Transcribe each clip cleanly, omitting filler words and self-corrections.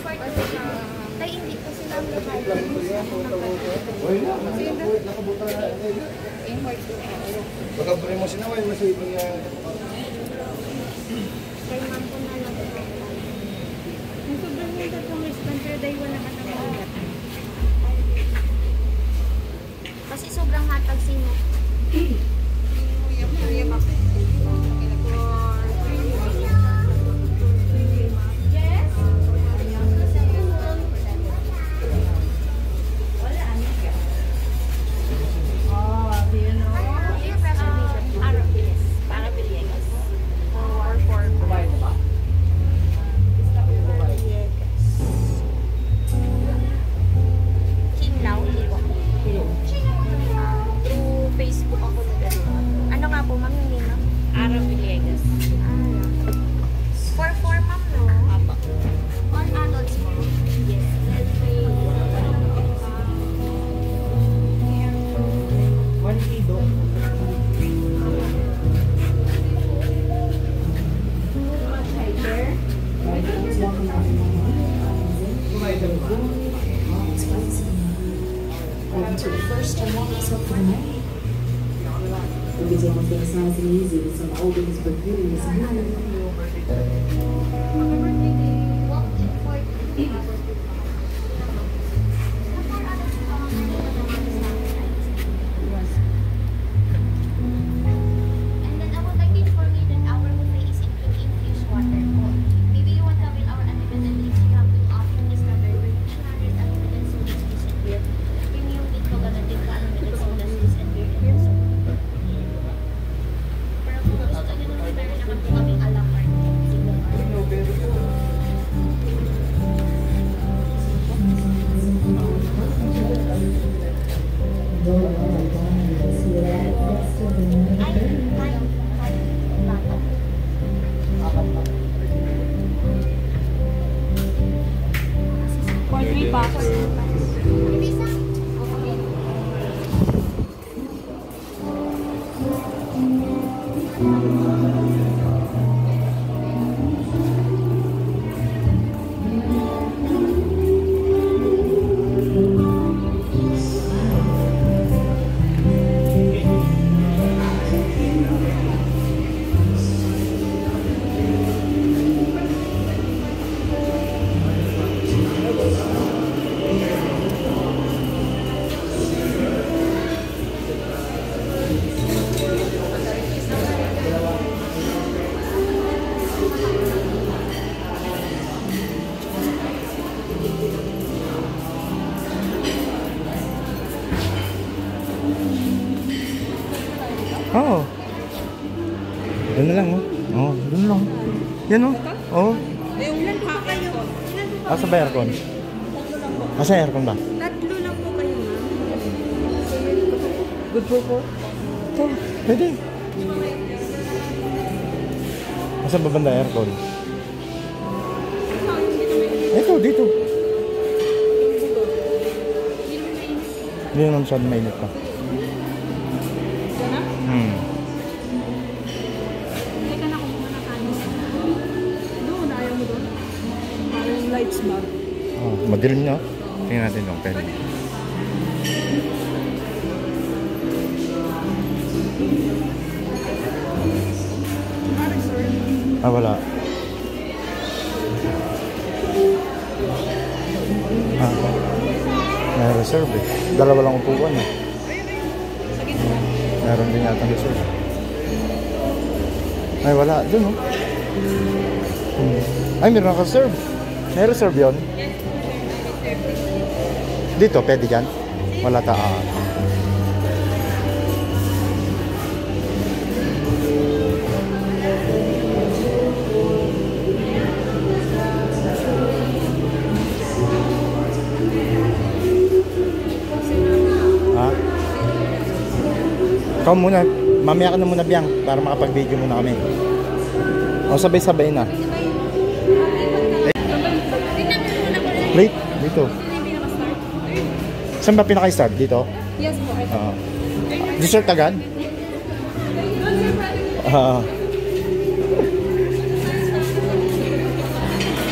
Tay, hindi ko sila ang lumayan. Pagkabari mo sinaway, masipin niya. Kay ma'am ko na lang. Yung sobrang yung tatlong wristband, pero dahil wala ka na mahigat. Kasi sobrang hatag sino. Facebook ako na ano nga po, ma'am, yung name? Ara Villegas. For ma'am, no? Apa. All adults po? Yes. Let's say, 1 kilo. To the first and longest of the night. Everything will feel nice and easy with some oldies but goodies. and then I would like to inform you that our buffet is including infused water po. Maybe you want to avail our unlimited drinks. You have to offer this number with 200 unlimited sodas, juice, and beer. Premium meat po gano'n din ka unlimited sodas, juice, and beer. Pero kung gusto nyo naman, meron naman po kaming a la carte. Single card. For 3 packs. Ibisa? Oo. Doon na lang, oh. Oo, doon lang. Yan, oh. Oo. Yung ilan pa kayo? Asa ba aircon? Asa aircon ba? Tatlo lang po kayo, ma'am. Good po. Ito, pwede. Asa ba banda aircon? Ito, dito. Hindi naman masyado mainit pa. Teka na kung muna kanin. Doon, ayaw mo doon. Parang lights ba? Oh, madilim na. Tingnan natin yung pen. Ah, wala. Ah, may reserve eh. Dalawa lang upuan eh. Meron din yata reserve. Ay, wala. Doon, oh. Ay, meron naka-reserve. May reserve yun? Dito, pwede dyan? Wala ta. Ha? Ikaw muna. Mamaya ka na muna, Biang, para makapag-video muna kami. O, sabay-sabay na. Wait, dito. Saan ba pinaka-start? Dito? Yes po. Dessert agad?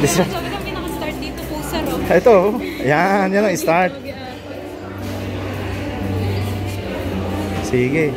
Dessert? Sabi ka pinaka-start dito po, Ito, yan ang start. Sige.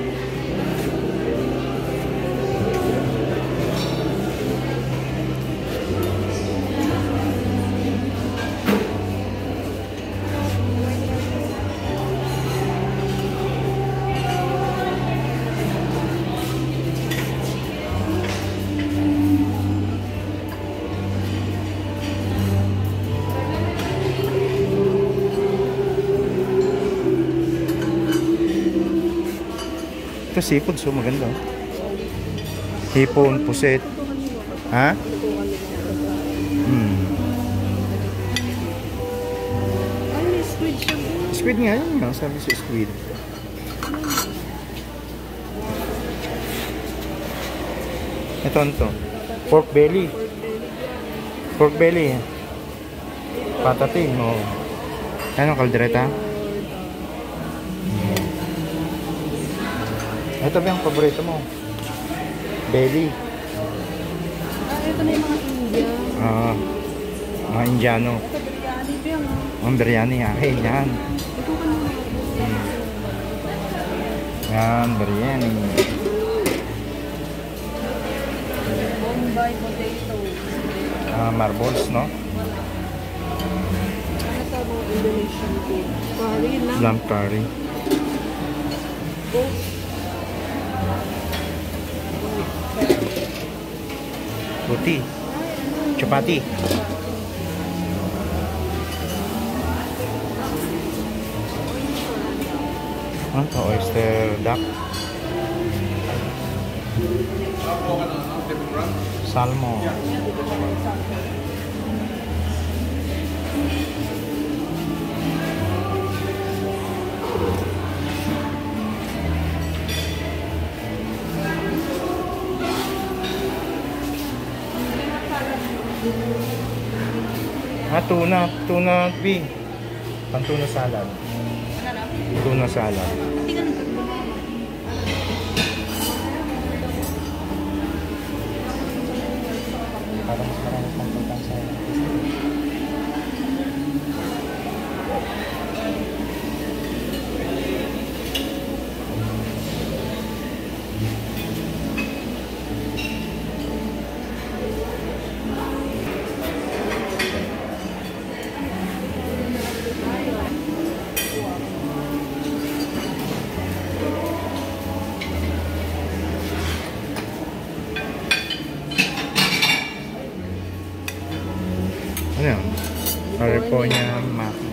Ito seafood, so maganda. Hipon, puset. Ha? Ay, may squid siya. Squid nga yun nga, sabi sa squid. Ito, ito. Pork belly. Pork belly. Patating, oh. Ano, kaldereta? Ito ba yung paborito mo? Belly. Ito na yung mga India. Mga Indiano. Ito, biryani pa yan. Ang biryani, akin, yan. Ito ka naman. Yan, biryani. Bombay potato. Marbles, no? Ano ito mga Indonesian food? Curry lang. Lamb curry. Roti. Chapati. Ito, oyster duck. Salmon. Tuna B. Tuna salad. Tuna salad. Parang mas marami pang pagkain sa ano yun? California Maki.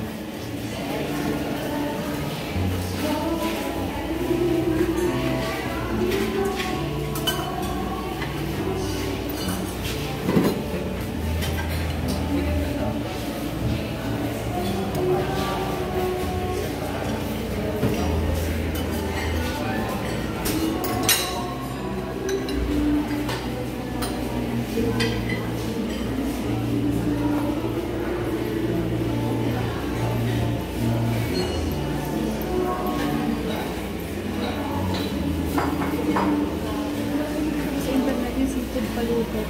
Sa internet yung seafood paluto.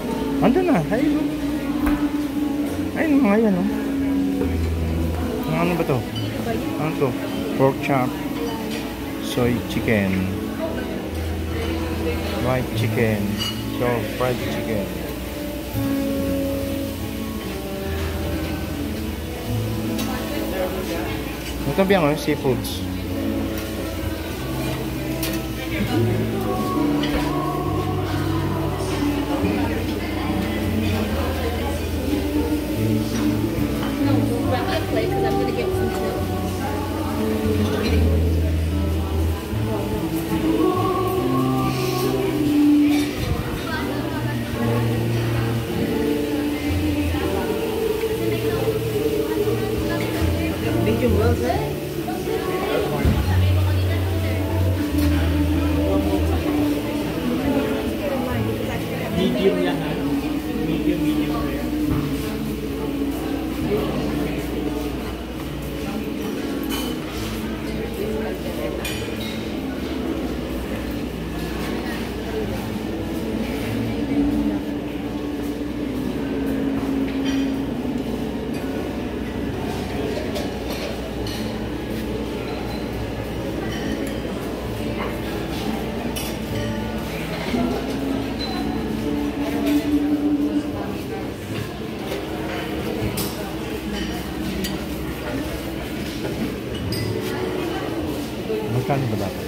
Andun na, ayun o. Ayun mga yan o. Ano ba to? Ano to? Pork chop, soy chicken, white chicken, so fried chicken. Ito ba yung seafoods? Grab me a plate because I'm gonna get some too. Medium well, sir? Medium yan ha. Medium rare. Magkano ba dapat?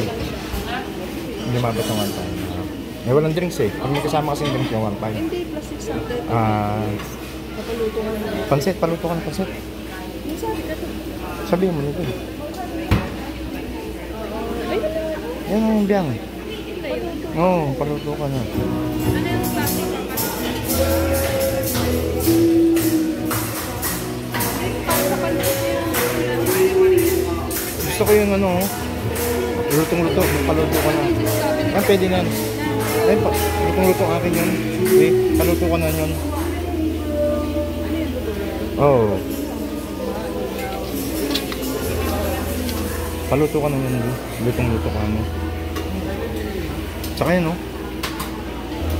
1.5. Hindi mabot ng 1.5. Eh, walang drinks eh. Pag may kasama kasi yung drinks yung 1.5. Hindi, plus 600. Napaluto ka na. Pansit, paluto ka ng pansit. Yung sabi ka to. Sabihin mo nito. Ay, Yan ang biyang. Oo, paluto ka na. ano yung klase ka? Gusto ko yung ano, lutong-luto, paluto ka na. Ah, pwede na. Ay, lutong-luto akin yun. Okay, paluto ka na yun. Oo. Paluto ka na yun, lutong-luto ka na. Tsaka yun, no?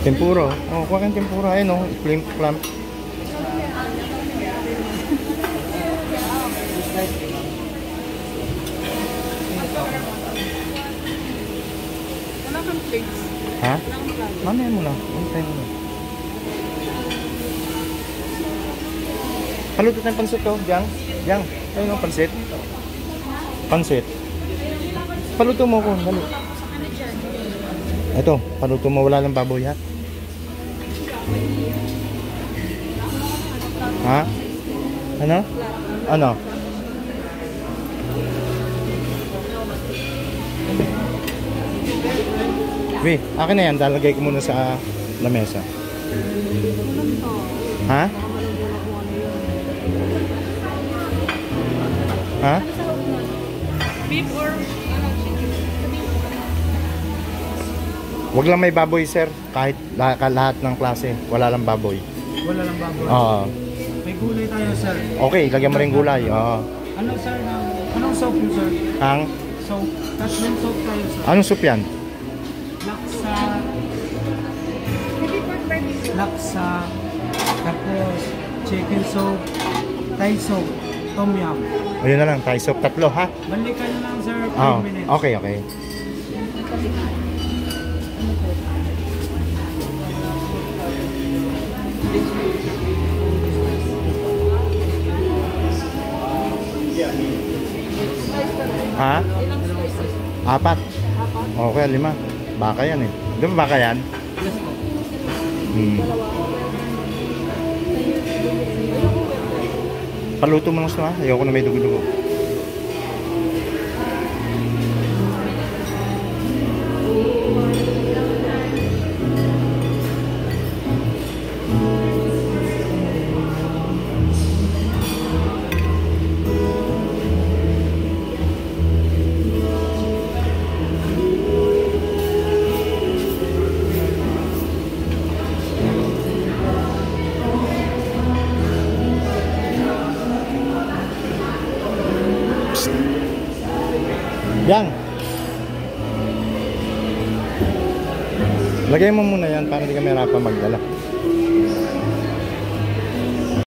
Tempura. Oh, kuha kang tempura. Ayun, no? Flame clamp. Wala kang plates. Ha? Wala kang plates. Mamaya mo na. Mamaya mo na. Paluto tayong pansit, oh. Diyan. Diyan. Ayun, no? Pansit. Pansit. Paluto mo ko. Dali. Ito. Paluto mo. Wala lang baboy, ha? Ha? Ano? Ano? Weh, akin na yan. Dalagay ko muna sa lamesa. Ha? Ha? Beef or Wag lang may baboy, sir. Kahit lahat ng klase. Wala lang baboy. Wala lang baboy. Oo. May gulay tayo, sir. Okay, lagyan mo rin gulay. Oo. Ano, sir? Anong soap yun, sir? Ang? Soap. Tatlong soap tayo, sir. Anong soup yan? Laksa. Laksa. Tapos, chicken soup. Thai soup. Tom yum. Ayun na lang, Thai soup. Tatlo, ha? Balikan lang, sir. 5 Oo. minutes. Okay, okay. Ha? ilang slices? 4. Okay, 5. Baka yan eh. Di ba baka yan? Yes po. Paluto mo lang gusto, ha? Ayoko na may dugo-dugo. Yang. Lagay mo muna yan para hindi ka mahirapan magdala.